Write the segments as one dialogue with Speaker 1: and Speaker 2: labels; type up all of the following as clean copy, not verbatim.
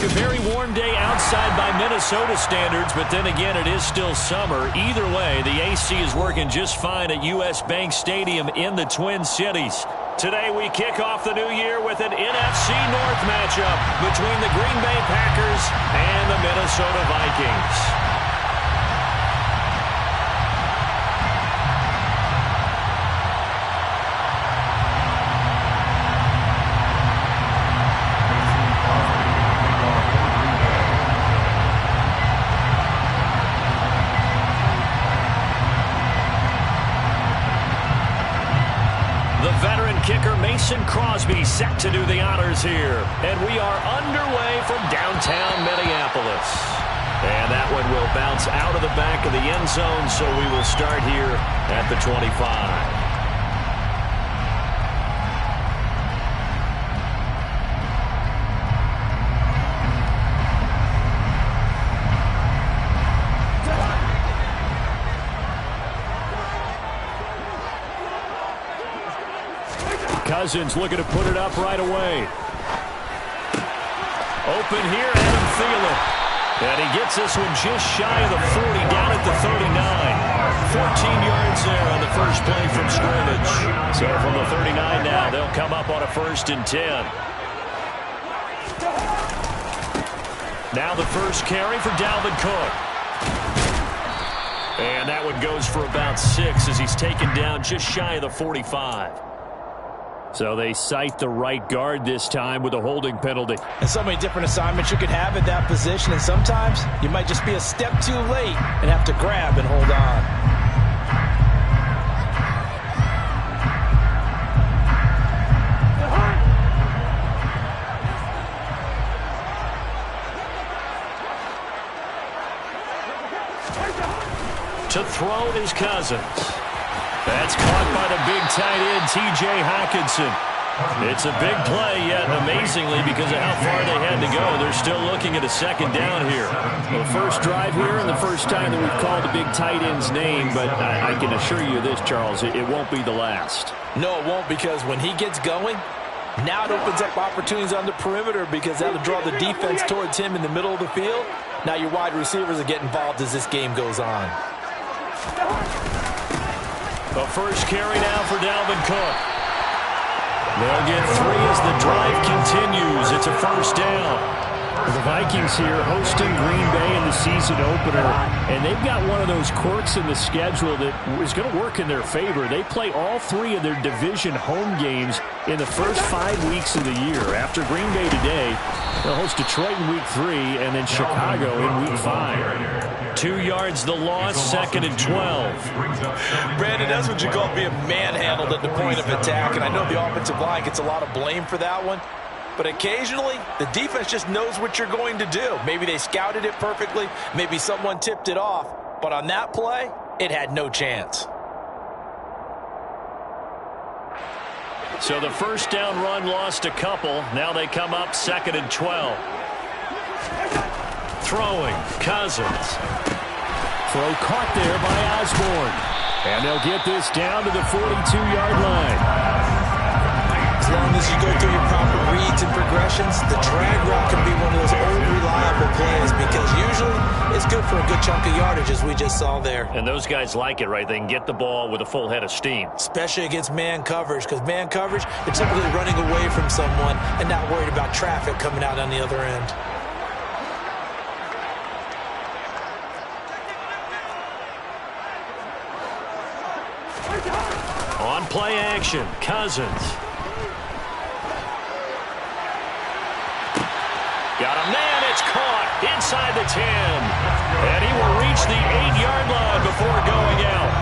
Speaker 1: A very warm day outside by Minnesota standards, but then again, it is still summer. Either way, the AC is working just fine at U.S. Bank Stadium in the Twin Cities. Today, we kick off the new year with an NFC North matchup between the Green Bay Packers and the Minnesota Vikings. Kicker Mason Crosby set to do the honors here. And we are underway from downtown Minneapolis. And that one will bounce out of the back of the end zone, so we will start here at the 25. Cousins looking to put it up right away. Open here, Adam Thielen. And he gets this one just shy of the 40, down at the 39. 14 yards there on the first play from scrimmage. So from the 39 now, they'll come up on a 1st and 10. Now the first carry for Dalvin Cook. And that one goes for about 6 as he's taken down just shy of the 45. So they cite the right guard this time with a holding penalty.
Speaker 2: And so many different assignments you could have at that position, and sometimes you might just be a step too late and have to grab and hold on.
Speaker 1: To throw is Cousins. That's caught by the big tight end, T.J. Hockenson. It's a big play, yet amazingly, because of how far they had to go, they're still looking at a 2nd down here. Well, the first drive here and the first time that we've called the big tight end's name, but I can assure you this, Charles, it won't be the last.
Speaker 2: No, it won't, because when he gets going, now it opens up opportunities on the perimeter because that'll draw the defense towards him in the middle of the field. Now your wide receivers will get involved as this game goes on.
Speaker 1: The first carry now for Dalvin Cook. They'll get 3 as the drive continues. It's a 1st down. The Vikings here hosting Green Bay in the season opener, and they've got one of those quirks in the schedule that is going to work in their favor. They play all 3 of their division home games in the first 5 weeks of the year. After Green Bay today, they'll host Detroit in week 3 and then Chicago in week 5. 2 yards the loss, 2nd and 12.
Speaker 2: Brandon, that's what you call being manhandled at the point of attack, and I know the offensive line gets a lot of blame for that one. But occasionally, the defense just knows what you're going to do. Maybe they scouted it perfectly. Maybe someone tipped it off. But on that play, it had no chance.
Speaker 1: So the first down run lost a couple. Now they come up 2nd and 12. Throwing, Cousins. Throw caught there by Osborne. And they'll get this down to the 42-yard line.
Speaker 2: As long as you go through your proper reads and progressions, the drag route can be one of those old reliable plays because usually it's good for a good chunk of yardage as we just saw there.
Speaker 1: And those guys like it, right? They can get the ball with a full head of steam.
Speaker 2: Especially against man coverage, because man coverage, they're typically running away from someone and not worried about traffic coming out on the other end.
Speaker 1: On play action, Cousins. Got him, man, it's caught inside the 10. And he will reach the 8-yard line before going out.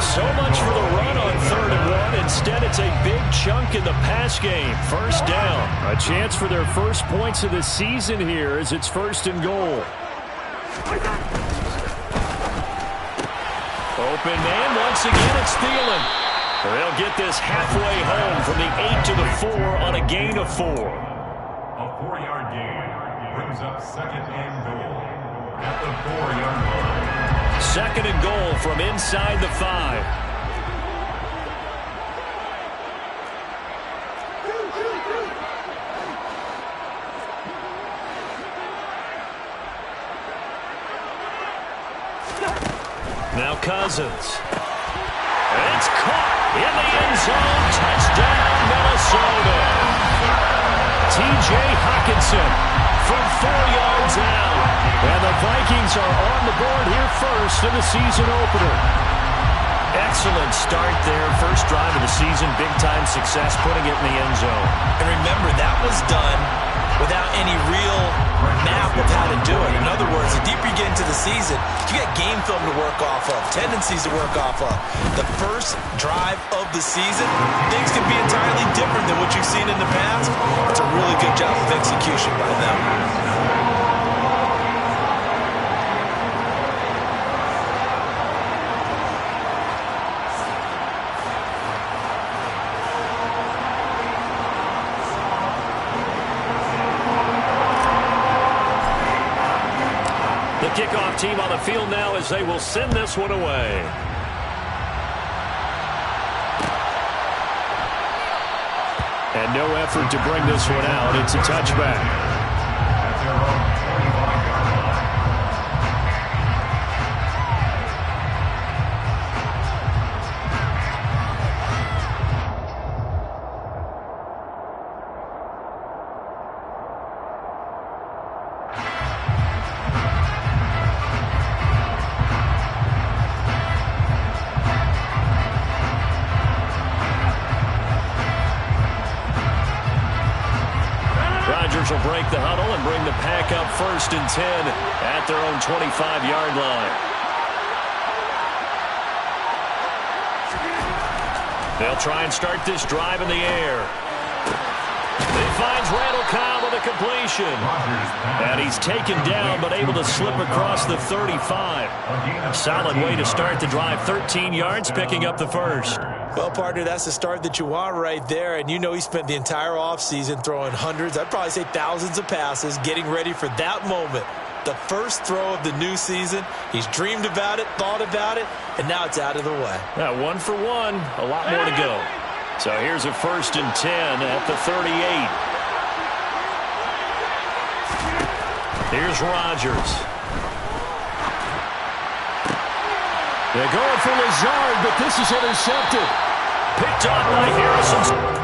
Speaker 1: So much for the run on 3rd and 1. Instead, it's a big chunk in the pass game. 1st down. A chance for their first points of the season here as it's 1st and goal. Open man, once again, it's Thielen. They'll get this halfway home from the 8 to the 4 on a gain of 4.
Speaker 3: A 4-yard gain brings up 2nd and goal at the 4-yard line.
Speaker 1: 2nd and goal from inside the 5. Now Cousins. It's caught in the end zone. Touchdown, Minnesota. T.J. Hockenson from 4 yards out. And the Vikings are on the board here first in the season opener. Excellent start there. First drive of the season. Big-time success putting it in the end zone.
Speaker 2: And remember, that was done without any real map of how to do it. In other words, the deeper you get into the season, you got game film to work off of, tendencies to work off of. The first drive of the season, things can be entirely different than what you've seen in the past. It's a really good job of execution by them.
Speaker 1: Kickoff team on the field now as they will send this one away. And no effort to bring this one out. It's a touchback.
Speaker 3: At their own 45-yard line.
Speaker 1: Will break the huddle and bring the pack up 1st and 10 at their own 25-yard line. They'll try and start this drive in the air. He finds Randall Cobb with a completion. And he's taken down but able to slip across the 35. Solid way to start the drive. 13 yards, picking up the first.
Speaker 2: Well, partner, that's the start that you want right there. And you know he spent the entire offseason throwing hundreds, I'd probably say thousands of passes, getting ready for that moment. The first throw of the new season. He's dreamed about it, thought about it, and now it's out of the way.
Speaker 1: Yeah, 1 for 1. A lot more to go. So here's a 1st and 10 at the 38. Here's Rodgers. They're going for Lazard, but this is intercepted. Picked up by Harrison.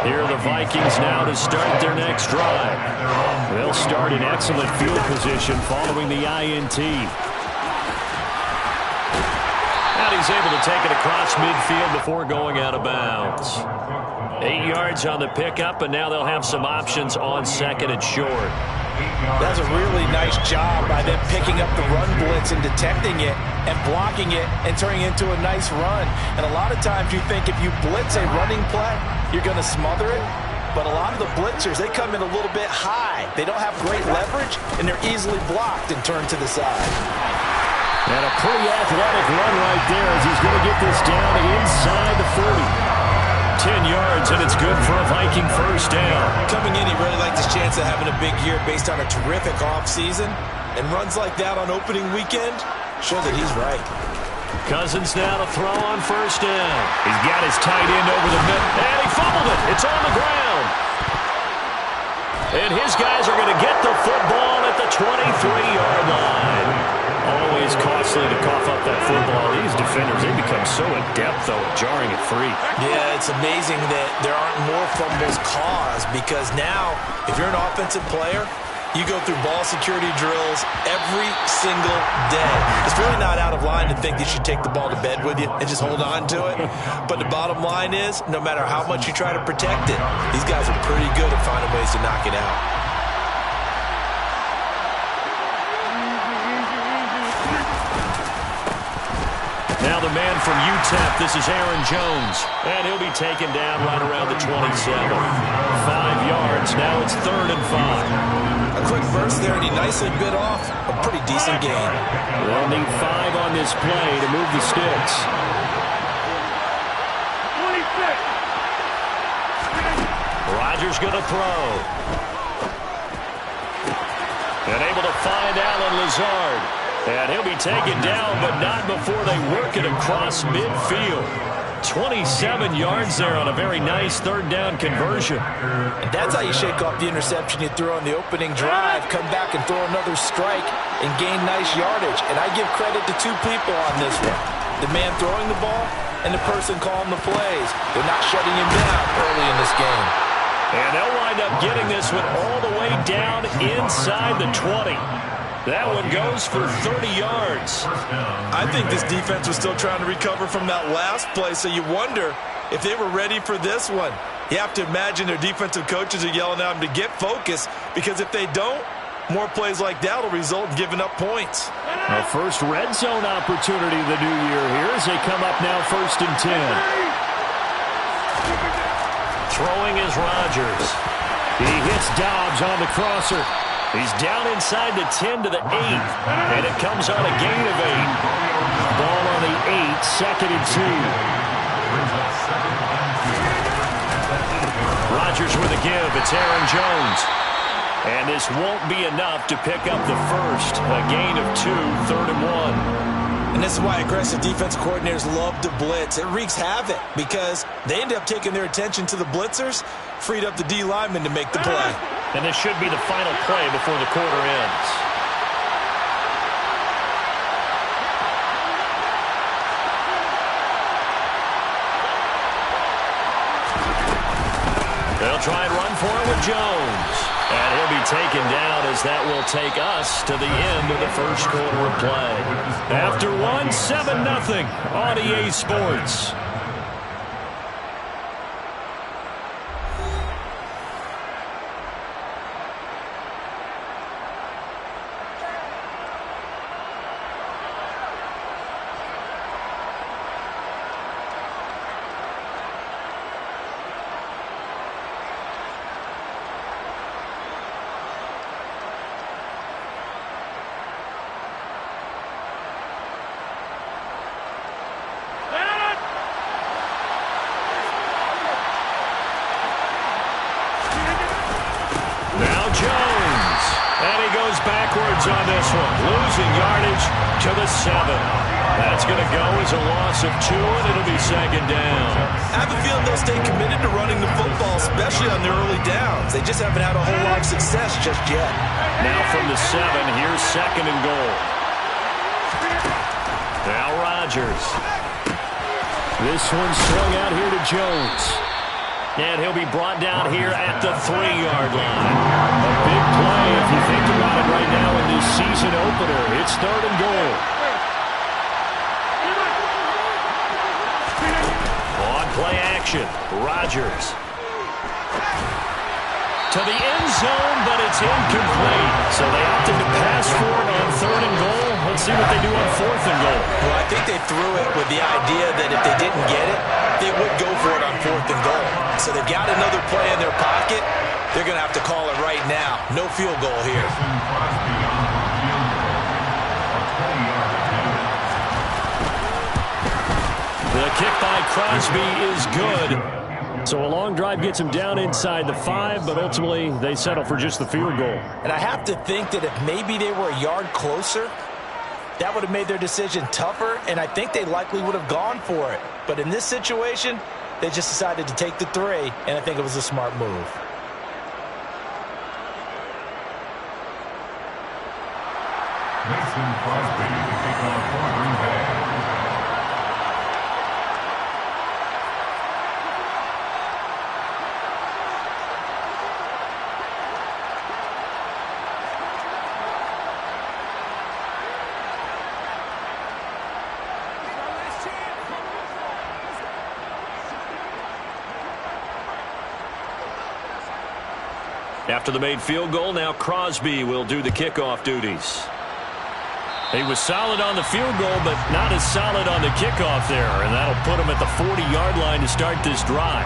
Speaker 1: Here are the Vikings now to start their next drive. They'll start in excellent field position following the INT. And he's able to take it across midfield before going out of bounds. 8 yards on the pickup, and now they'll have some options on 2nd and short.
Speaker 2: That's a really nice job by them picking up the run blitz and detecting it and blocking it and turning it into a nice run. And a lot of times you think if you blitz a running play, you're going to smother it. But a lot of the blitzers, they come in a little bit high. They don't have great leverage, and they're easily blocked and turned to the side.
Speaker 1: And a pretty athletic run right there as he's going to get this down inside the 40. 10 yards, and it's good for a Viking first down.
Speaker 2: Coming in, he really liked his chance of having a big year based on a terrific offseason. And runs like that on opening weekend show that he's right.
Speaker 1: Cousins now to throw on 1st down. He's got his tight end over the middle, and he fumbled it. It's on the ground. And his guys are going to get the football at the 23-yard line. Always costly to cough up that football. These defenders, they become so adept, though, at jarring it free.
Speaker 2: Yeah, it's amazing that there aren't more fumbles caused because now, if you're an offensive player, You go through ball security drills every single day. It's really not out of line to think you should take the ball to bed with you and just hold on to it. But the bottom line is, no matter how much you try to protect it, these guys are pretty good at finding ways to knock it out.
Speaker 1: Now the man from UTEP, this is Aaron Jones. And he'll be taken down right around the 27. 5 yards, now it's 3rd and 5.
Speaker 2: A quick burst there, and he nicely bit off a pretty decent gain.
Speaker 1: They'll need 5 on this play to move the sticks. 26. Rodgers going to throw. And able to find Allen Lazard. And he'll be taken down, but not before they work it across midfield. 27 yards there on a very nice 3rd down conversion.
Speaker 2: And that's how you shake off the interception you threw on the opening drive, come back and throw another strike and gain nice yardage. And I give credit to 2 people on this one. The man throwing the ball and the person calling the plays. They're not shutting him down early in this game.
Speaker 1: And they'll wind up getting this one all the way down inside the 20. That one goes for 30 yards.
Speaker 2: I think this defense was still trying to recover from that last play, so you wonder if they were ready for this one. You have to imagine their defensive coaches are yelling at them to get focused, because if they don't, more plays like that will result in giving up points.
Speaker 1: A first red zone opportunity of the new year here as they come up now 1st and 10. Throwing is Rodgers. He hits Dobbs on the crosser. He's down inside the 10 to the 8, and it comes on a gain of 8. Ball on the 8, 2nd and 2. Rodgers with a give. It's Aaron Jones. And this won't be enough to pick up the first. A gain of 2, 3rd and 1.
Speaker 2: And this is why aggressive defensive coordinators love to blitz. It wreaks havoc because they end up taking their attention to the blitzers, freed up the D lineman to make the play.
Speaker 1: And this should be the final play before the quarter ends. They'll try and run for it with Jones. And he'll be taken down as that will take us to the end of the first quarter of play. After 1, 7-0 on EA Sports. Backwards on this one, losing yardage to the 7. That's going to go as a loss of 2, and it'll be 2nd down.
Speaker 2: I have a feeling they'll stay committed to running the football, especially on their early downs. They just haven't had a whole lot of success just yet.
Speaker 1: Now from the 7, here's 2nd and goal. Now Rodgers. This one swung out here to Jones. And he'll be brought down here at the 3-yard line. A big play if you think about it right now in this season opener. It's 3rd and goal. On play action, Rodgers. To the end zone, but it's incomplete. So they opted to pass for it on 3rd and goal. Let's see what they do on 4th and goal.
Speaker 2: Well, I think they threw it with the idea that if they didn't get it, they would go for it on 4th and goal. So they've got another play in their pocket. They're going to have to call it right now. No field goal here.
Speaker 1: The kick by Crosby is good. So a long drive gets them down inside the 5, but ultimately they settle for just the field goal.
Speaker 2: And I have to think that if maybe they were a yard closer, that would have made their decision tougher, and I think they likely would have gone for it. But in this situation, they just decided to take the 3, and I think it was a smart move.
Speaker 3: Mason Crosby to kick off for Green Bay.
Speaker 1: After the made field goal, now Crosby will do the kickoff duties. He was solid on the field goal, but not as solid on the kickoff there, and that'll put him at the 40-yard line to start this drive.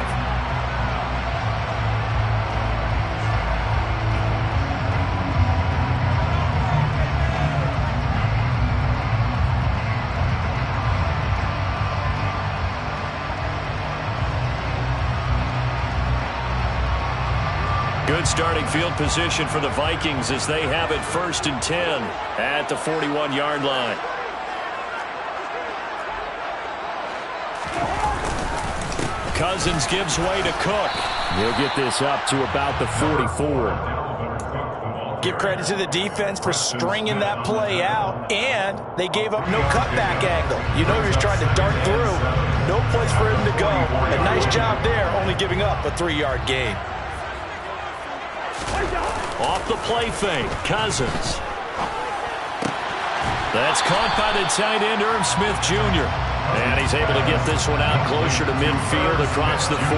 Speaker 1: Good starting field position for the Vikings as they have it 1st and 10 at the 41-yard line. Cousins gives way to Cook. He'll get this up to about the 44.
Speaker 2: Give credit to the defense for stringing that play out, and they gave up no cutback angle. You know he was trying to dart through. No place for him to go. A nice job there, only giving up a 3-yard gain.
Speaker 1: Off the play fake, Cousins. That's caught by the tight end, Irv Smith Jr. And he's able to get this one out closer to midfield across the 45.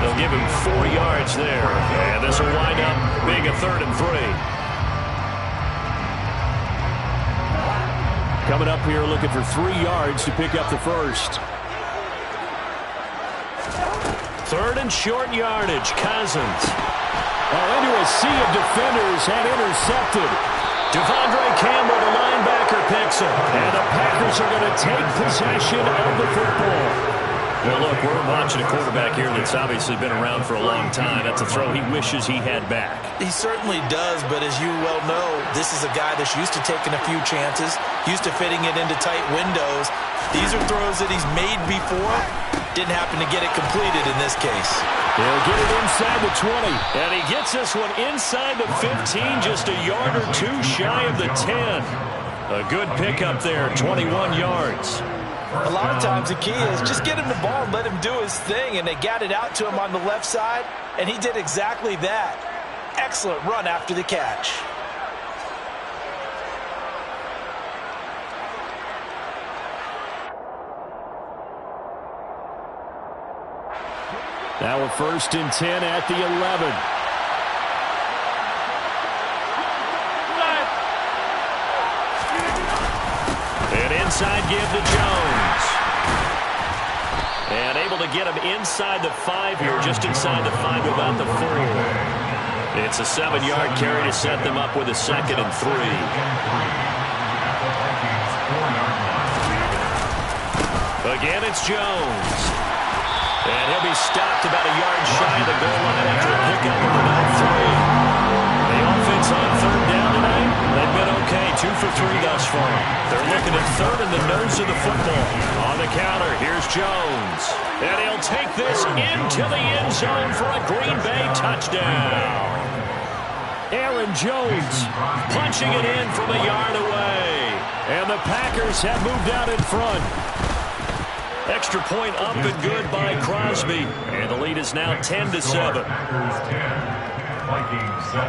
Speaker 1: They'll give him 4 yards there. And this will wind up being a 3rd and 3. Coming up here looking for 3 yards to pick up the first. 3rd and short yardage, Cousins. Into a sea of defenders and intercepted. Devondre Campbell, the linebacker, picks him. And the Packers are going to take possession of the football. Well, look, we're watching a quarterback here that's obviously been around for a long time. That's a throw he wishes he had back.
Speaker 2: He certainly does, but as you well know, this is a guy that's used to taking a few chances, used to fitting it into tight windows. These are throws that he's made before. Didn't happen to get it completed in this case.
Speaker 1: He'll get it inside the 20. And he gets this one inside the 15, just a yard or 2 shy of the 10. A good pickup there, 21 yards.
Speaker 2: A lot of times the key is just get him the ball and let him do his thing, and they got it out to him on the left side, and he did exactly that. Excellent run after the catch.
Speaker 1: Now a 1st and 10 at the 11. And inside give to Jones. And able to get him inside the 5 here, just inside the 5, about the 4. It's a 7-yard carry to set them up with a 2nd and 3. Again, it's Jones. And he'll be stopped about a yard shy of the goal line after a pickup of about 3. The offense on 3rd down tonight, they've been okay, 2 for 3 thus far. They're looking at 3rd in the nose of the football. On the counter, here's Jones. And he'll take this into the end zone for a Green Bay touchdown. Aaron Jones punching it in from a yard away. And the Packers have moved out in front. Extra point up and good by Crosby. And the lead is now 10-7.
Speaker 3: Packers 10, Vikings 7.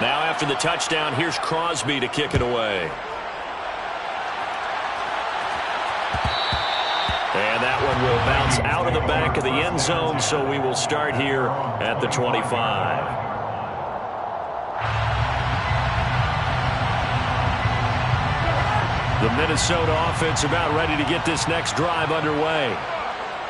Speaker 1: Now after the touchdown, here's Crosby to kick it away. And that one will bounce out of the back of the end zone, so we will start here at the 25. The Minnesota offense about ready to get this next drive underway.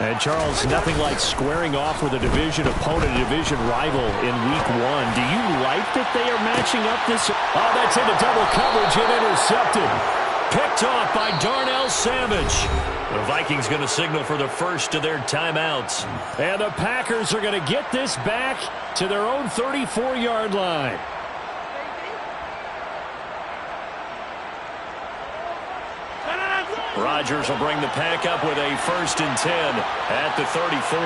Speaker 1: And, Charles, nothing like squaring off with a division opponent, a division rival in Week 1. Do you like that they are matching up this? Oh, that's into double coverage and intercepted. Picked off by Darnell Savage. The Vikings going to signal for the first of their timeouts. And the Packers are going to get this back to their own 34-yard line. Rodgers will bring the pack up with a 1st and 10 at the 34.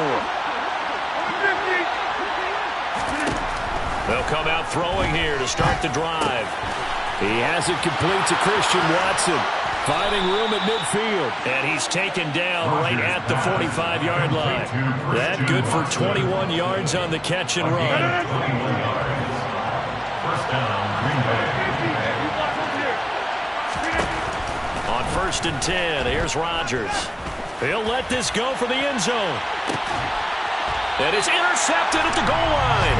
Speaker 1: They'll come out throwing here to start the drive. He has it complete to Christian Watson. Finding room at midfield. And he's taken down right at the 45-yard line. That good for 21 yards on the catch and run.
Speaker 3: 21 yards. First down, Green Bay.
Speaker 1: On 1st and 10, here's Rodgers. He'll let this go for the end zone. And it's intercepted at the goal line.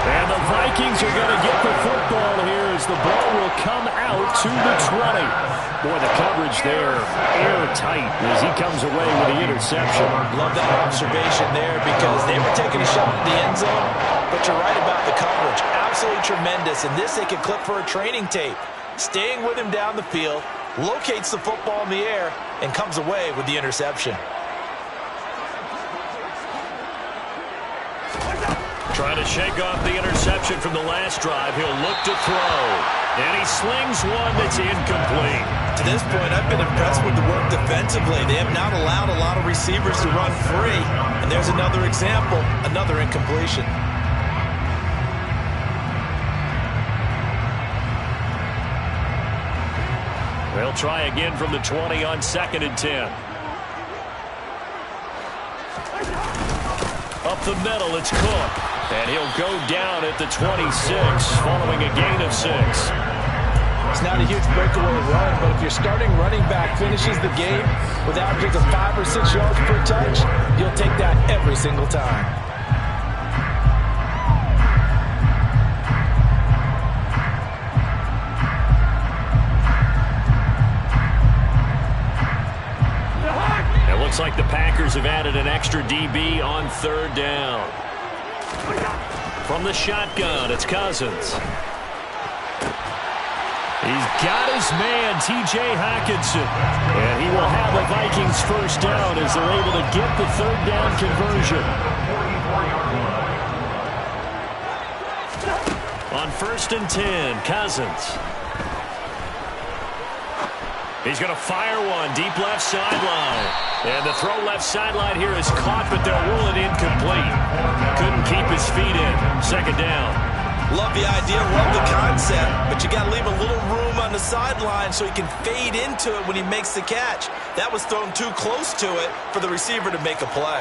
Speaker 1: And the Vikings are going to get the football here as the ball will come out to the 20. Boy, the coverage there, airtight as he comes away with the interception.
Speaker 2: Love that observation there because they were taking a shot at the end zone, but you're right about the coverage. Absolutely tremendous. And this they could clip for a training tape. Staying with him down the field, locates the football in the air, and comes away with the interception.
Speaker 1: Trying to shake off the interception from the last drive. He'll look to throw. And he slings one that's incomplete.
Speaker 2: To this point, I've been impressed with the work defensively. They have not allowed a lot of receivers to run free. And there's another example, another incompletion.
Speaker 1: They'll try again from the 20 on 2nd and 10. Up the middle, it's Cook. And he'll go down at the 26 following a gain of 6.
Speaker 2: It's not a huge breakaway run, but if your starting running back finishes the game with averages of 5 or 6 yards per touch, you'll take that every single time.
Speaker 1: It looks like the Packers have added an extra DB on 3rd down. From the shotgun, it's Cousins. He's got his man, T.J. Hockenson. And he will have a Vikings first down as they're able to get the 3rd down conversion. On 1st and 10, Cousins. He's going to fire one deep left sideline. And the throw left sideline here is caught, but they'll rule it incomplete. Couldn't keep his feet in. 2nd down.
Speaker 2: Love the idea, love the concept, but you got to leave a little room on the sideline so he can fade into it when he makes the catch. That was thrown too close to it for the receiver to make a play.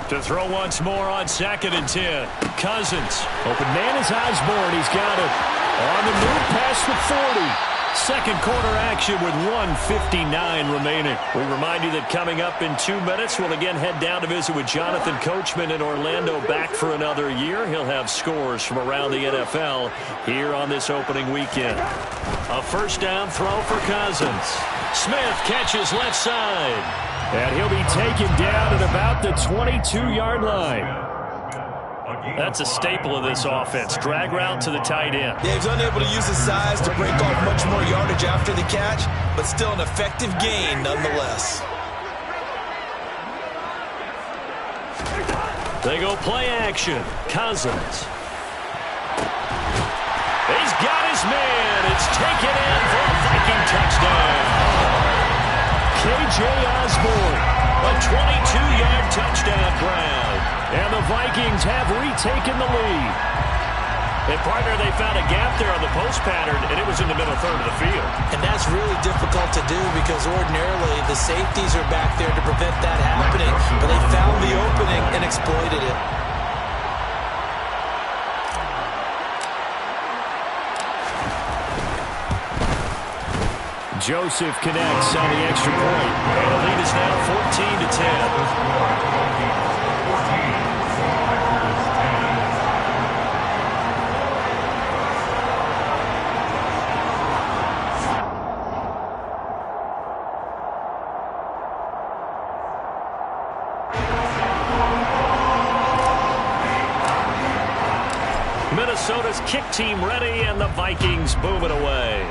Speaker 1: To throw once more on 2nd and 10. Cousins. Open man is Osborne. He's got it. On the move past the 40. Second quarter action with 1:59 remaining. We remind you that coming up in 2 minutes, we'll again head down to visit with Jonathan Coachman in Orlando, back for another year. He'll have scores from around the NFL here on this opening weekend. A first down throw for Cousins. Smith catches left side. And he'll be taken down at about the 22-yard line. That's a staple of this offense. Drag route to the tight end.
Speaker 2: Yeah, he's unable to use his size to break off much more yardage after the catch, but still an effective gain nonetheless.
Speaker 1: They go play action. Cousins. He's got his man. It's taken in for a Viking touchdown. K.J. Osborne, a 22-yard touchdown grab. And the Vikings have retaken the lead. And partner, they found a gap there on the post pattern, and it was in the middle third of the field.
Speaker 2: And that's really difficult to do because ordinarily the safeties are back there to prevent that happening, but they found the opening and exploited it.
Speaker 1: Joseph connects on the extra point. And the lead is now 14-10. Minnesota's kick team ready, and the Vikings boom it away.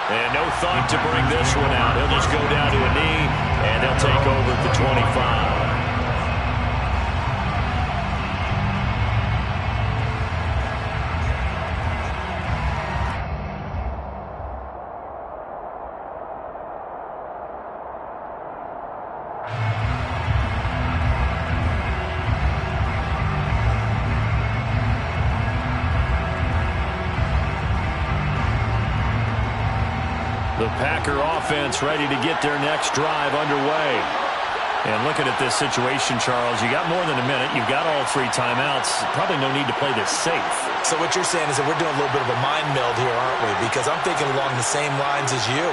Speaker 1: And no thought to bring this one out. He'll just go down to a knee, and they'll take over at the 25. The Packer offense ready to get their next drive underway. And looking at this situation, Charles, you got more than a minute. You've got all 3 timeouts. Probably no need to play this safe.
Speaker 2: So what you're saying is that we're doing a little bit of a mind meld here, aren't we? Because I'm thinking along the same lines as you.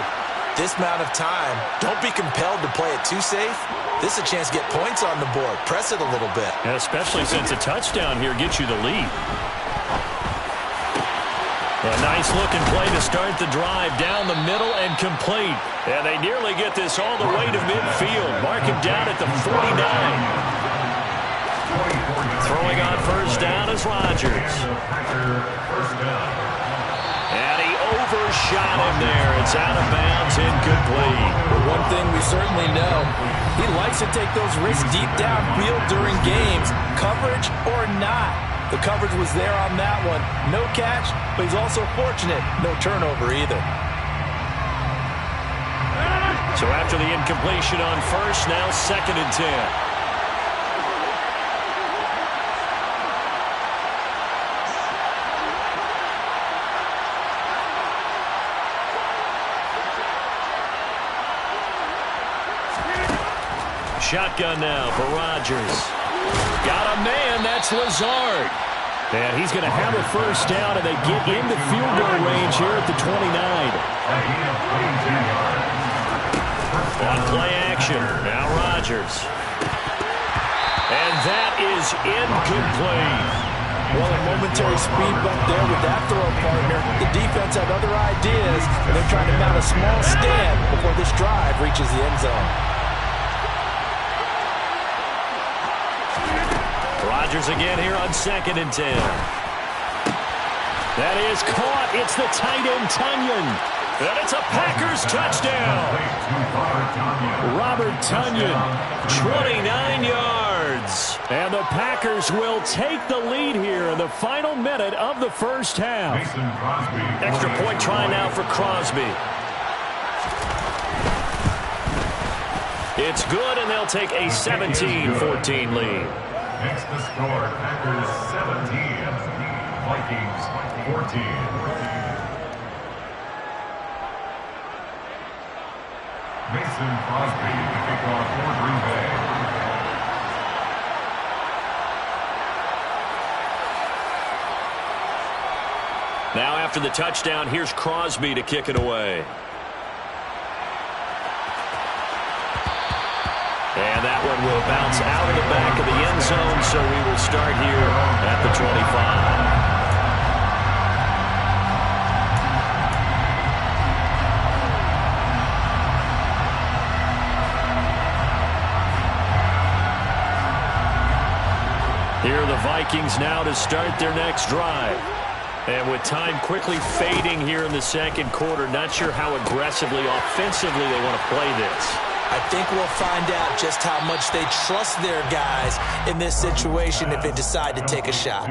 Speaker 2: This amount of time, don't be compelled to play it too safe. This is a chance to get points on the board. Press it a little bit.
Speaker 1: And especially since a touchdown here gets you the lead. A nice-looking play to start the drive down the middle and complete. And they nearly get this all the way to midfield. Mark him down at the 49. Throwing on first down is Rodgers. And he overshot him there. It's out of bounds, incomplete.
Speaker 2: But one thing we certainly know, he likes to take those risks deep downfield during games, coverage or not. The coverage was there on that one. No catch, but he's also fortunate. No turnover either.
Speaker 1: So after the incompletion on first, now 2nd and 10. Shotgun now for Rodgers. Got a man, that's Lazard. And he's going to have a first down, and they get into field goal range here at the 29. On play action, now Rodgers. And that is incomplete.
Speaker 2: Well, a momentary speed bump there with that throw partner. The defense had other ideas, and they're trying to mount a small stand before this drive reaches the end zone.
Speaker 1: Rodgers again here on 2nd and 10. That is caught. It's the tight end, Tonyan. And it's a Packers touchdown. Robert Tonyan, 29 yards. And the Packers will take the lead here in the final minute of the first half. Extra point try now for Crosby. It's good, and they'll take a 17-14 lead.
Speaker 3: Makes the score Packers 17, Vikings 14. Mason Crosby to kick off for Green Bay.
Speaker 1: Now after the touchdown, here's Crosby to kick it away. And that one will bounce out of the back of the end zone, so we will start here at the 25. Here are the Vikings now to start their next drive. And with time quickly fading here in the second quarter, not sure how aggressively, offensively they want to play this.
Speaker 2: I think we'll find out just how much they trust their guys in this situation if they decide to take a shot.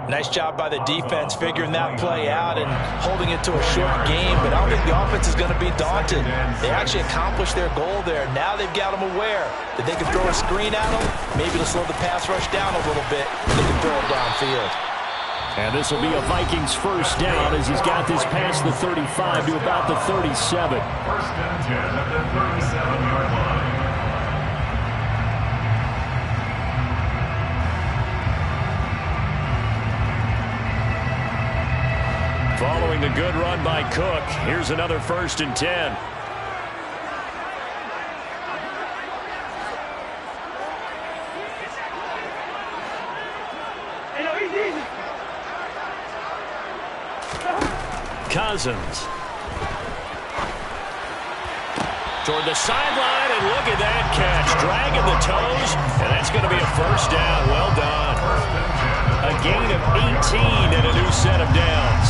Speaker 2: Nice job by the defense figuring that play out and holding it to a short game, but I don't think the offense is going to be daunted. They actually accomplished their goal there. Now they've got them aware that they can throw a screen at them, maybe to slow the pass rush down a little bit. They can throw it downfield.
Speaker 1: And this will be a Vikings first down as he's got this past the 35 to about the 37.
Speaker 3: First and 10 at the 37-yard line.
Speaker 1: Following the good run by Cook, here's another 1st and 10. Cousins. Toward the sideline, and look at that catch. Dragging the toes, and that's going to be a first down. Well done. A gain of 18 and a new set of downs.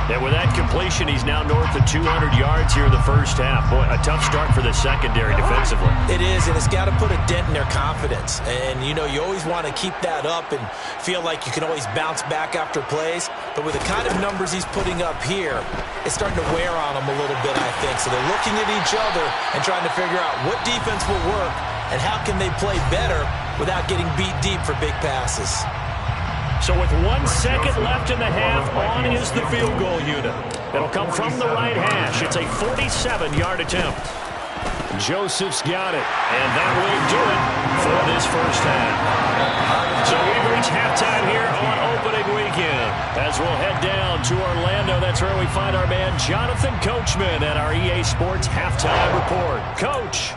Speaker 1: And with that completion, he's now north of 200 yards here in the first half. Boy, a tough start for the secondary defensively.
Speaker 2: It is, and it's got to put a dent in their confidence. And, you know, you always want to keep that up and feel like you can always bounce back after plays. But with the kind of numbers he's putting up here, it's starting to wear on them a little bit, I think. So they're looking at each other and trying to figure out what defense will work and how can they play better without getting beat deep for big passes.
Speaker 1: So with 1 second left in the half, on is the field goal unit. It'll come from the right hash. It's a 47-yard attempt. Joseph's got it, and that will do it for this first half. So we've reached halftime here on opening weekend. As we'll head down to Orlando, that's where we find our man Jonathan Coachman at our EA Sports Halftime Report. Coach.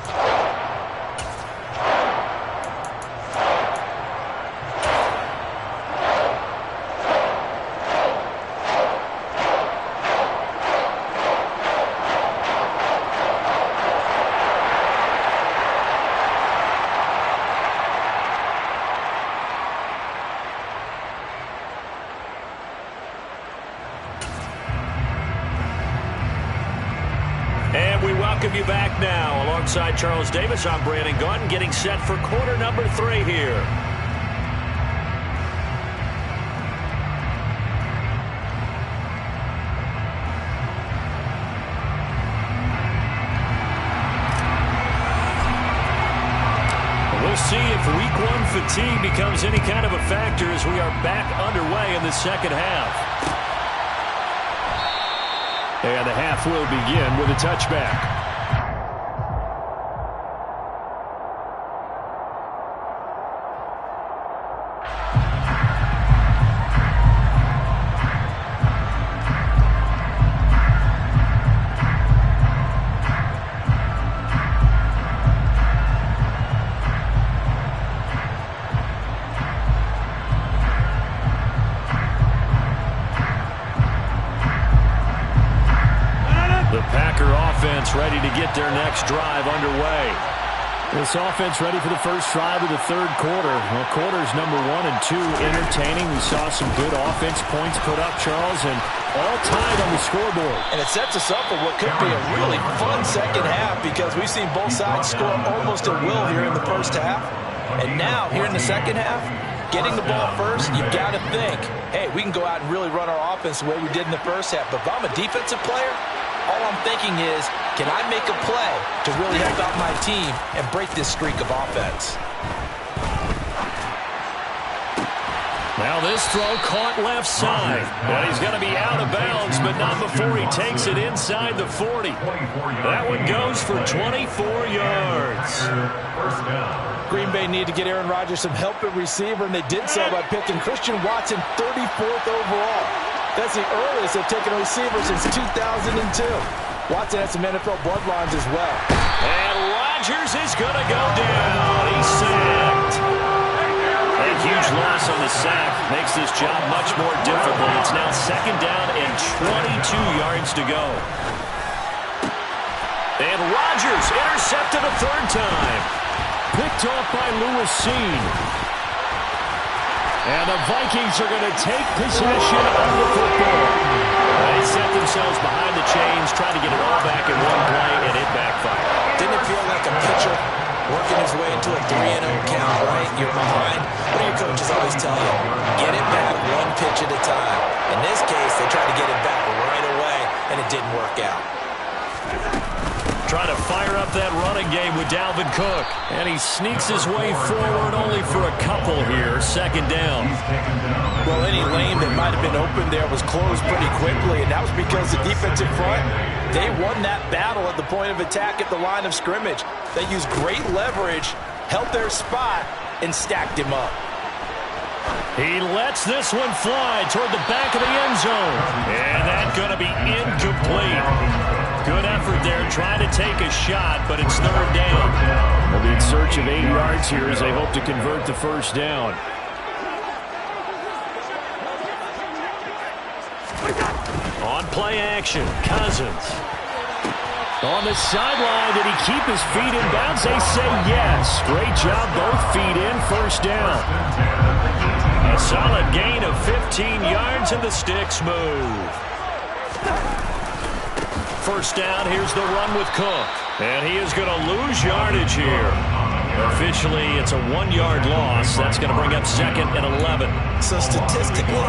Speaker 1: And we welcome you back now. Alongside Charles Davis, I'm Brandon Gaudin, getting set for quarter number 3 here. We'll see if week 1 fatigue becomes any kind of a factor as we are back underway in the second half. And the half will begin with a touchback. Ready to get their next drive underway. This offense ready for the first drive of the third quarter. Well, quarters number 1 and 2 entertaining. We saw some good offense points put up, Charles, and all tied on the scoreboard.
Speaker 2: And it sets us up for what could be a really fun second half because we've seen both sides score almost at will here in the first half. And now, here in the second half, getting the ball first, you've got to think, hey, we can go out and really run our offense the way we did in the first half. But if I'm a defensive player, all I'm thinking is, can I make a play to really help out my team and break this streak of offense?
Speaker 1: Now this throw caught left side. But he's going to be out of bounds, but not before he takes it inside the 40. That one goes for 24 yards.
Speaker 2: Green Bay need to get Aaron Rodgers some help at receiver, and they did so by picking Christian Watson 34th overall. That's the earliest they've taken a receiver since 2002. Watson has some NFL bloodlines as well.
Speaker 1: And Rodgers is going to go down. He's sacked. A huge loss on the sack makes this job much more difficult. It's now second down and 22 yards to go. And Rodgers intercepted a third time. Picked off by Lewis Seen. And the Vikings are going to take possession of the football. They set themselves behind the chains, trying to get it all back in one play, and it backfired.
Speaker 2: Didn't it feel like a pitcher working his way into a 3-0 count, right? You're behind. What do your coaches always tell you? Get it back one pitch at a time. In this case, they tried to get it back right away, and it didn't work out.
Speaker 1: Trying to fire up that running game with Dalvin Cook. And he sneaks his way forward only for a couple here. Second down.
Speaker 2: Well, any lane that might have been open there was closed pretty quickly, and that was because the defensive front, they won that battle at the point of attack at the line of scrimmage. They used great leverage, held their spot, and stacked him up.
Speaker 1: He lets this one fly toward the back of the end zone. And that's going to be incomplete. Good effort there, trying to take a shot, but it's third down. They'll be in search of 8 yards here as they hope to convert the first down. On play action, Cousins. On the sideline, did he keep his feet in bounds? They say yes. Great job, both feet in, first down. A solid gain of 15 yards, and the sticks move. First down, here's the run with Cook. And he is going to lose yardage here. Officially, it's a 1-yard loss. That's going to bring up second and 11.
Speaker 2: So statistically,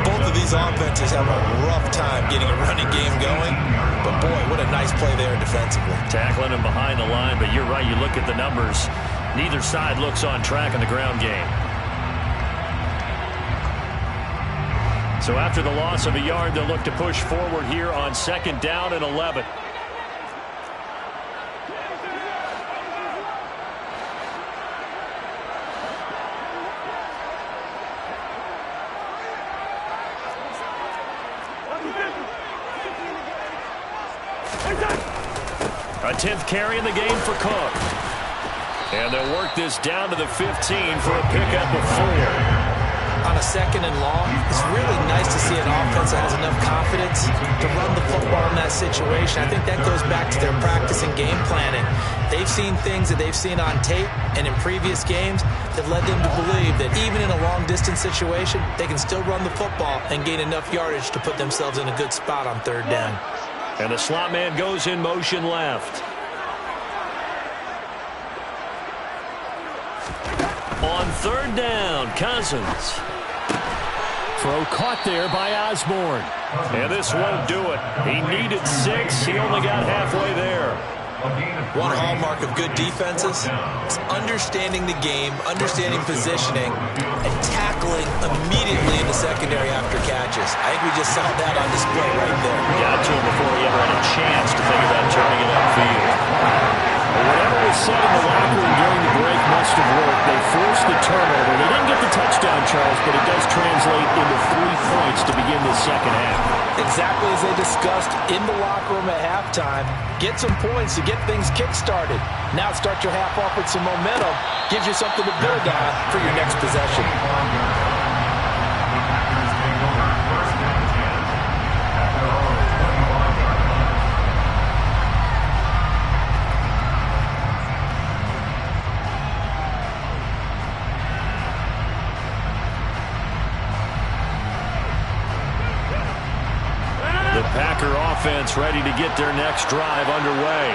Speaker 2: both of these offenses have a rough time getting a running game going. But boy, what a nice play there defensively.
Speaker 1: Tackling him behind the line, but you're right, you look at the numbers. Neither side looks on track in the ground game. So after the loss of a yard, they'll look to push forward here on 2nd down and 11. A 10th carry in the game for Cook. And they'll work this down to the 15 for a pickup of 4.
Speaker 2: On a 2nd and long, it's really nice to see an offense that has enough confidence to run the football in that situation. I think that goes back to their practice and game planning. They've seen things that they've seen on tape and in previous games that led them to believe that even in a long-distance situation, they can still run the football and gain enough yardage to put themselves in a good spot on 3rd down.
Speaker 1: And the slot man goes in motion left. On 3rd down, Cousins. Throw caught there by Osborne. And this won't do it. He needed 6. He only got halfway there.
Speaker 2: One hallmark of good defenses is understanding the game, understanding positioning, and tackling immediately in the secondary after catches. I think we just saw that on display right there.
Speaker 1: Got to him before he ever had a chance to think about turning it upfield. Whatever was said in the locker room during the break must have worked. They forced the turnover. They didn't get the touchdown, Charles, but it does translate into 3 points to begin the 2nd half.
Speaker 2: Exactly as they discussed in the locker room at halftime. Get some points to get things kick-started. Now start your half off with some momentum. Gives you something to build on for your next possession.
Speaker 1: Packer offense ready to get their next drive underway.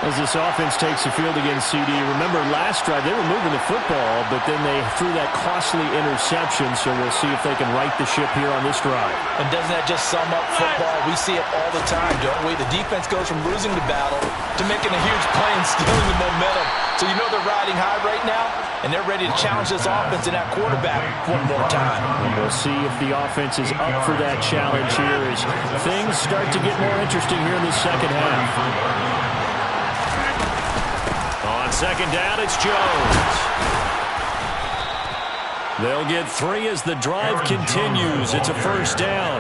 Speaker 1: As this offense takes the field against CD, remember last drive they were moving the football, but then they threw that costly interception, so we'll see if they can right the ship here on this drive.
Speaker 2: And doesn't that just sum up football? We see it all the time, don't we? The defense goes from losing the battle to making a huge play and stealing the momentum. So you know they're riding high right now, and they're ready to challenge this offense and that quarterback one more time.
Speaker 1: And we'll see if the offense is up for that challenge here as things start to get more interesting here in the 2nd half. On 2nd down, it's Jones. They'll get 3 as the drive continues. It's a 1st down.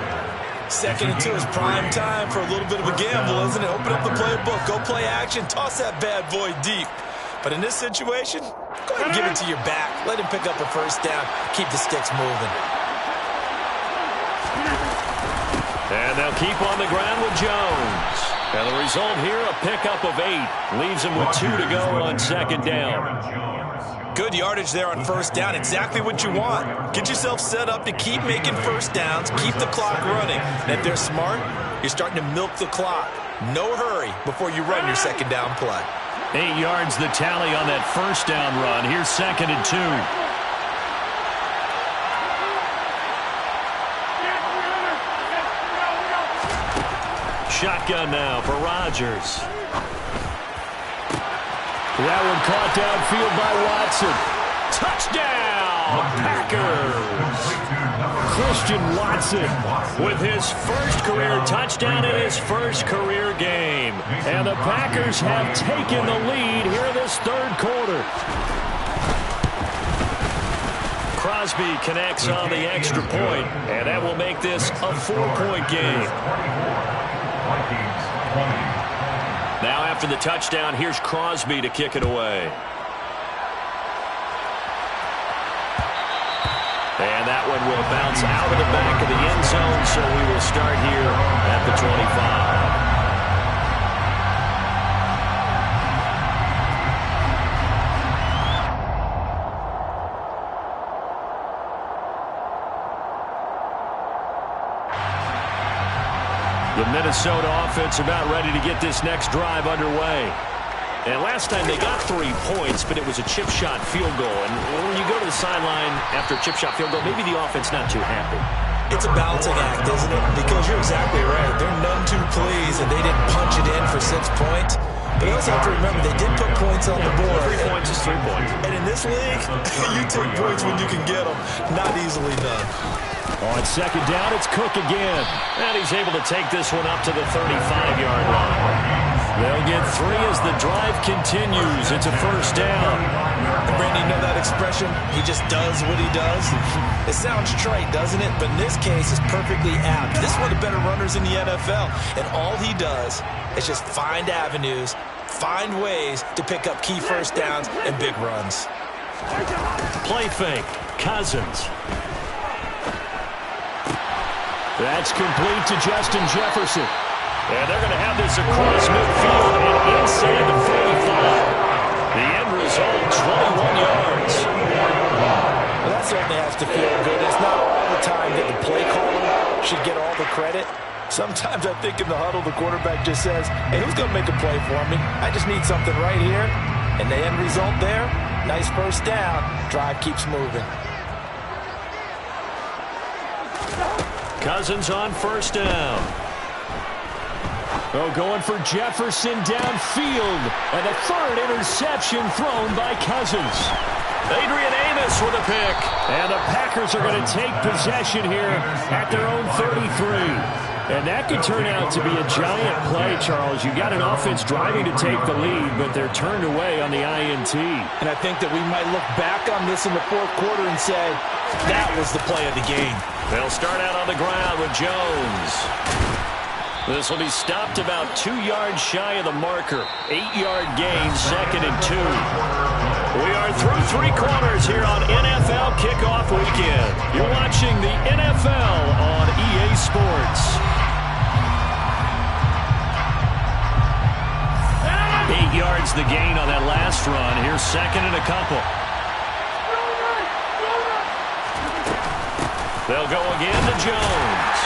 Speaker 2: 2nd and 2 is prime time for a little bit of a gamble, isn't it? Open up the playbook, go play action, toss that bad boy deep. But in this situation, go ahead and give it to your back. Let him pick up a 1st down. Keep the sticks moving.
Speaker 1: And they'll keep on the ground with Jones. And the result here, a pickup of 8. Leaves them with 2 to go on 2nd down.
Speaker 2: Good yardage there on 1st down. Exactly what you want. Get yourself set up to keep making 1st downs. Keep the clock running. And if they're smart, you're starting to milk the clock. No hurry before you run your 2nd down play.
Speaker 1: 8 yards the tally on that 1st down run. Here's 2nd and 2. Shotgun now for Rodgers. That one caught downfield by Watson. Touchdown, Packers. Christian Watson with his 1st career touchdown in his 1st career game. And the Packers have taken the lead here in this 3rd quarter. Crosby connects on the extra point, and that will make this a 4-point game. Now after the touchdown, here's Crosby to kick it away. And that one will bounce out of the back of the end zone, so we will start here at the 25. The Minnesota offense about ready to get this next drive underway. And last time they got 3 points, but it was a chip shot field goal. And when you go to the sideline after a chip shot field goal, maybe the offense not too happy.
Speaker 2: It's a balancing act, isn't it? Because you're exactly right. They're none too pleased, and they didn't punch it in for 6 points. But you also have to remember, they did put points on the board.
Speaker 1: 3 points is 3 points.
Speaker 2: And in this league, you take points when you can get them. Not easily done.
Speaker 1: On second down, it's Cook again. And he's able to take this one up to the 35-yard line. They'll get 3 as the drive continues. It's a first down.
Speaker 2: Brandon, you know that expression? He just does what he does. It sounds trite, doesn't it? But in this case, it's perfectly apt. This is one of the better runners in the NFL. And all he does is just find avenues, find ways to pick up key first downs and big runs.
Speaker 1: Play fake. Cousins. That's complete to Justin Jefferson. And they're going to have this across midfield and inside the 45. The end result, 21 yards.
Speaker 2: Well, that certainly has to feel good. It's not all the time that the play caller should get all the credit. Sometimes I think in the huddle, the quarterback just says, hey, who's going to make a play for me? I just need something right here. And the end result there, nice first down. Drive keeps moving.
Speaker 1: Cousins on first down. Oh, going for Jefferson downfield. And the third interception thrown by Cousins. Adrian Amos with a pick. And the Packers are going to take possession here at their own 33. And that could turn out to be a giant play, Charles. You got an offense driving to take the lead, but they're turned away on the INT.
Speaker 2: And I think that we might look back on this in the fourth quarter and say, that was the play of the game.
Speaker 1: They'll start out on the ground with Jones. This will be stopped about 2 yards shy of the marker. 8-yard gain, 2nd and 2. We are through 3 quarters here on NFL Kickoff Weekend. You're watching the NFL on EA Sports. 8 yards the gain on that last run. Here's 2nd and a couple. They'll go again to Jones.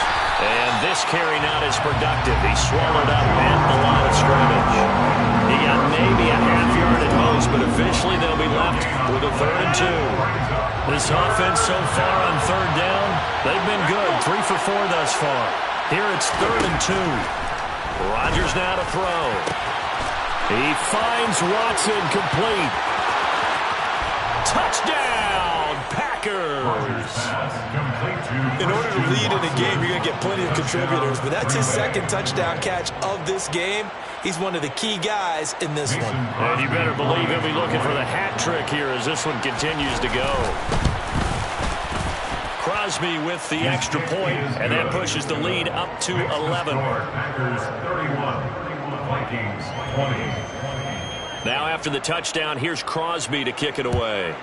Speaker 1: And this carry not as productive. He swallowed up at the line of scrimmage. He got maybe a half yard at most, but officially they'll be left with a 3rd and 2. This offense so far on 3rd down, they've been good. 3 for 4 thus far. Here it's 3rd and 2. Rodgers now to throw. He finds Watson complete. Touchdown, Packers.
Speaker 2: In order to lead in a game, you're going to get plenty of contributors, but that's his 2nd touchdown catch of this game. He's one of the key guys in this one.
Speaker 1: And you better believe he'll be looking for the hat trick here as this one continues to go. Crosby with the extra point, and that pushes the lead up to 11.
Speaker 3: Packers 31, Vikings 20.
Speaker 1: Now after the touchdown, here's Crosby to kick it away.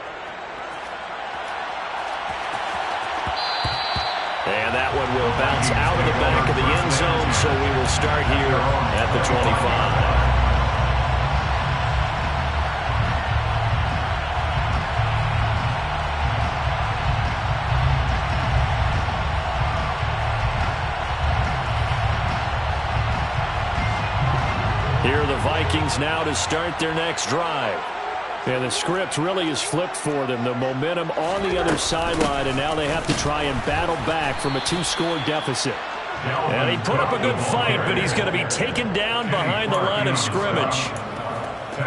Speaker 1: And that one will bounce out of the back of the end zone, so we will start here at the 25. Here are the Vikings now to start their next drive. And the script really is flipped for them. The momentum on the other sideline, and now they have to try and battle back from a 2-score deficit. And he put up a good fight, but he's going to be taken down behind the line of scrimmage.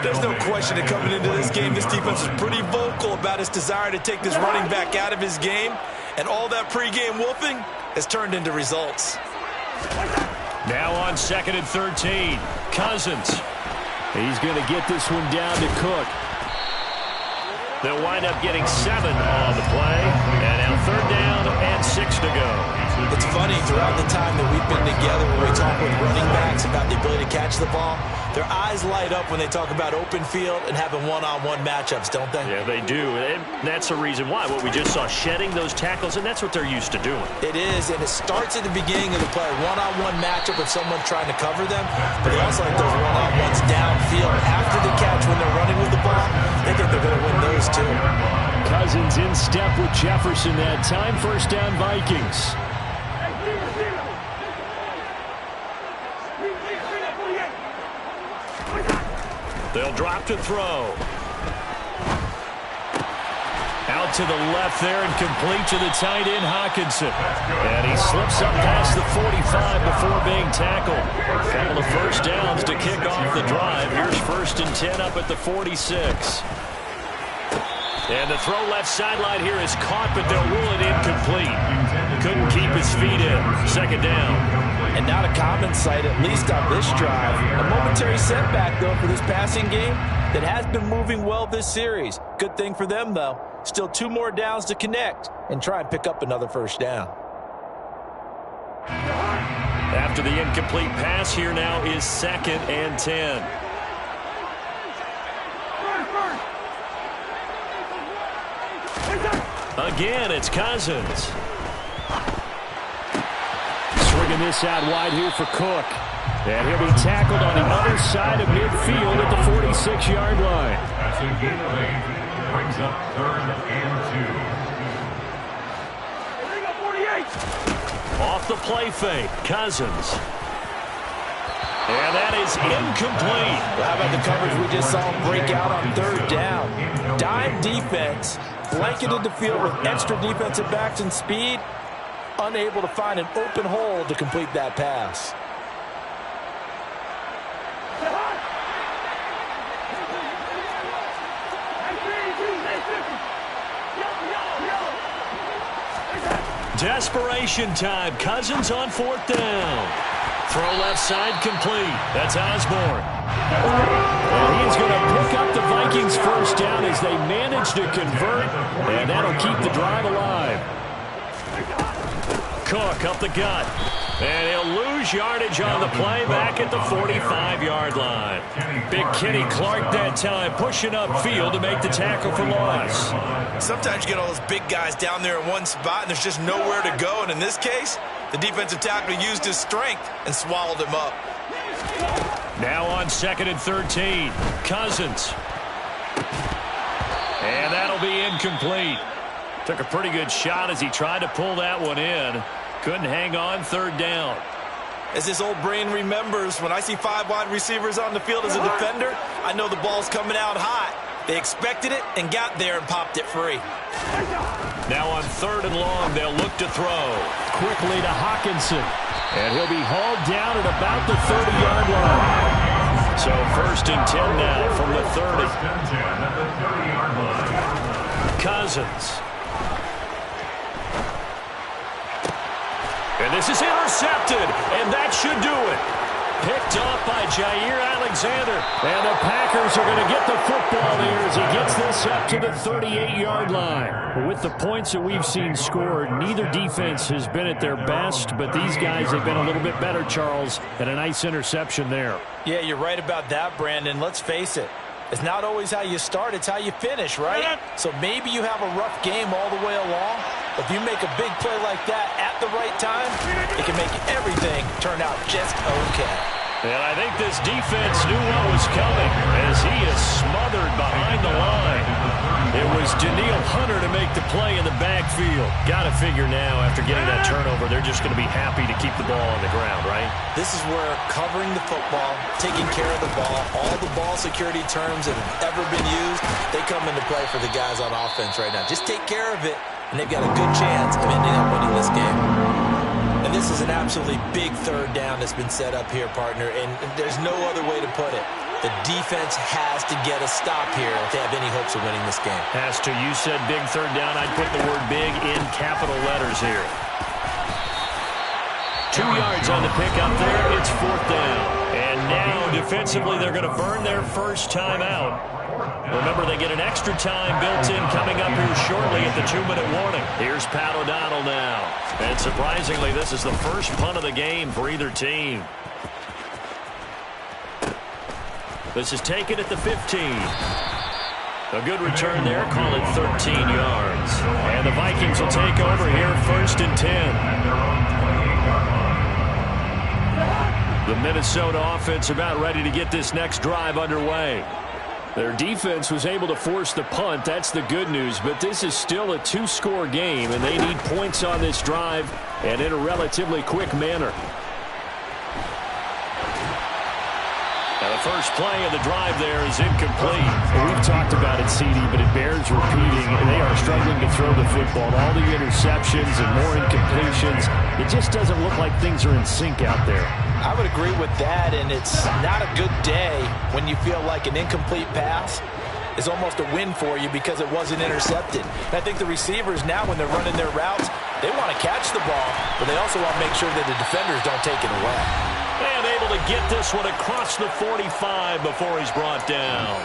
Speaker 2: There's no question that coming into this game, this defense is pretty vocal about its desire to take this running back out of his game. And all that pregame wolfing has turned into results.
Speaker 1: Now on 2nd and 13, Cousins. He's going to get this one down to Cook. They'll wind up getting 7 on the play. And now 3rd down and 6 to go.
Speaker 2: It's funny, throughout the time that we've been together, when we talk with running backs about the ability to catch the ball, their eyes light up when they talk about open field and having one-on-one matchups, don't they?
Speaker 1: Yeah, they do. And that's the reason why. What we just saw, shedding those tackles, and that's what they're used to doing.
Speaker 2: It is, and it starts at the beginning of the play. One-on-one matchup with someone trying to cover them, but they also like those one-on-ones downfield after the catch when they're running with the ball. They think they're going to win those too.
Speaker 1: Cousins in step with Jefferson that time. 1st down, Vikings. They'll drop to throw. Out to the left there and complete to the tight end, Hawkinson. And he slips up past the 45 before being tackled. A couple of first downs to kick off the drive. Here's 1st and 10 up at the 46. And the throw left sideline here is caught, but they'll rule it incomplete. Couldn't keep his feet in. 2nd down.
Speaker 2: And not a common sight, at least on this drive. A momentary setback, though, for this passing game that has been moving well this series. Good thing for them, though. Still 2 more downs to connect and try and pick up another first down.
Speaker 1: After the incomplete pass, here now is 2nd and 10. Again, it's Cousins. Swinging this out wide here for Cook. And he'll be tackled on the other side of midfield at the 46-yard line.
Speaker 3: That's a gain of 8. Brings up 3rd and 2.
Speaker 1: Off the play fake, Cousins. And that is incomplete.
Speaker 2: How about the coverage we just saw break out on 3rd down? Dime defense, blanketed the field with extra defensive backs and speed, unable to find an open hole to complete that pass.
Speaker 1: Desperation time. Cousins on 4th down. Throw left side complete. That's Osborne. And he's going to pick up the Vikings' first down as they manage to convert, and that'll keep the drive alive. Cook up the gut. And he'll lose yardage on the play back at the 45-yard line. Big Kenny Clark that time pushing upfield to make the tackle for loss.
Speaker 2: Sometimes you get all those big guys down there in one spot and there's just nowhere to go. And in this case, the defensive tackle used his strength and swallowed him up.
Speaker 1: Now on 2nd and 13. Cousins. And that'll be incomplete. Took a pretty good shot as he tried to pull that one in. Couldn't hang on. 3rd down.
Speaker 2: As this old brain remembers, when I see 5 wide receivers on the field as a defender, I know the ball's coming out hot. They expected it and got there and popped it free.
Speaker 1: Now on 3rd and long, they'll look to throw. Quickly to Hawkinson. And he'll be hauled down at about the 30-yard line. So 1st and 10 now from the 30. Cousins. And this is intercepted, and that should do it. Picked off by Jair Alexander. And the Packers are going to get the football there as he gets this up to the 38-yard line. With the points that we've seen scored, neither defense has been at their best, but these guys have been a little bit better, Charles, and a nice interception there.
Speaker 2: Yeah, you're right about that, Brandon. Let's face it. It's not always how you start, it's how you finish, right? So maybe you have a rough game all the way along, but if you make a big play like that at the right time, it can make everything turn out just okay.
Speaker 1: And I think this defense knew what was coming as he is smothered behind the line. It was Daniil Hunter to make the play in the backfield. Got to figure now, after getting that turnover, they're just going to be happy to keep the ball on the ground, right?
Speaker 2: This is where covering the football, taking care of the ball, all the ball security terms that have ever been used, they come into play for the guys on offense right now. Just take care of it, and they've got a good chance of ending up winning this game. And this is an absolutely big 3rd down that's been set up here, partner, and there's no other way to put it. The defense has to get a stop here if they have any hopes of winning this game.
Speaker 1: Has to. You said big 3rd down. I'd put the word big in capital letters here. 2 yards on the pickup there. It's 4th down. And now, defensively, they're going to burn their first time out. Remember, they get an extra time built in coming up here shortly at the 2-minute warning. Here's Pat O'Donnell now. And surprisingly, this is the first punt of the game for either team. This is taken at the 15. A good return there. Call it 13 yards. And the Vikings will take over here 1st and 10. The Minnesota offense about ready to get this next drive underway. Their defense was able to force the punt. That's the good news. But this is still a 2-score game, and they need points on this drive and in a relatively quick manner. Now The first play of the drive there is incomplete. We've talked about it, CD, but it bears repeating. They are struggling to throw the football. All the interceptions and more incompletions. It just doesn't look like things are in sync out there.
Speaker 2: I would agree with that, and it's not a good day when you feel like an incomplete pass is almost a win for you because it wasn't intercepted. And I think the receivers now, when they're running their routes, they want to catch the ball, but they also want to make sure that the defenders don't take it away.
Speaker 1: And able to get this one across the 45 before he's brought down.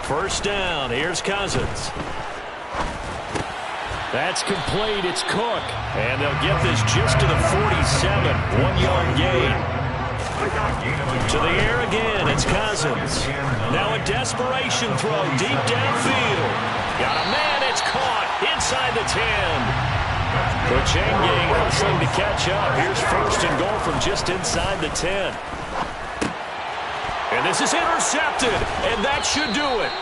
Speaker 1: First down, here's Cousins. That's complete, it's Cook. And they'll get this just to the 47, 1-yard gain. To the air again, it's Cousins. Now a desperation throw deep downfield. Got a man, it's caught inside the 10. Kuchenging hustling to catch up. Here's first and goal from just inside the 10. And this is intercepted, and that should do it.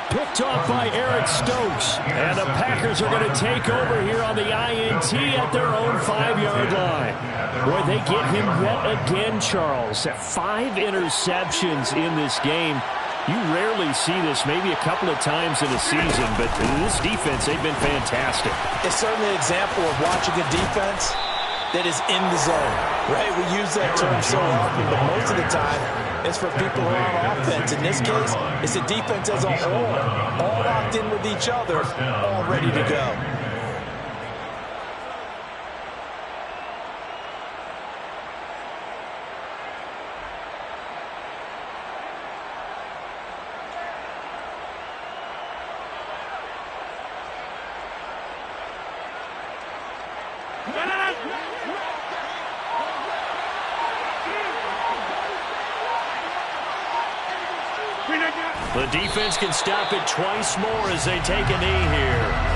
Speaker 1: Picked off by Eric Stokes. And the Packers are going to take over here on the INT at their own 5-yard line. Boy, they get him yet again, Charles. 5 interceptions in this game. You rarely see this, maybe a couple of times in a season, but this defense, they've been fantastic.
Speaker 2: It's certainly an example of watching a defense that is in the zone, right? We use that term so often, but most of the time, it's for people who are on offense. In this case, it's a defense as a whole, all locked in with each other, all ready to go.
Speaker 1: The defense can stop it twice more as they take a knee here.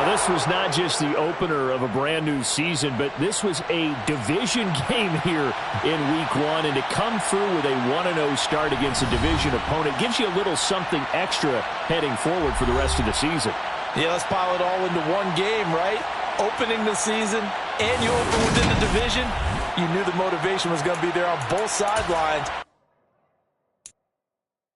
Speaker 1: This was not just the opener of a brand new season, but this was a division game here in week 1. And to come through with a 1-0 start against a division opponent gives you a little something extra heading forward for the rest of the season.
Speaker 2: Yeah, let's pile it all into one game, right? Opening the season, and you open within the division. You knew the motivation was going to be there on both sidelines.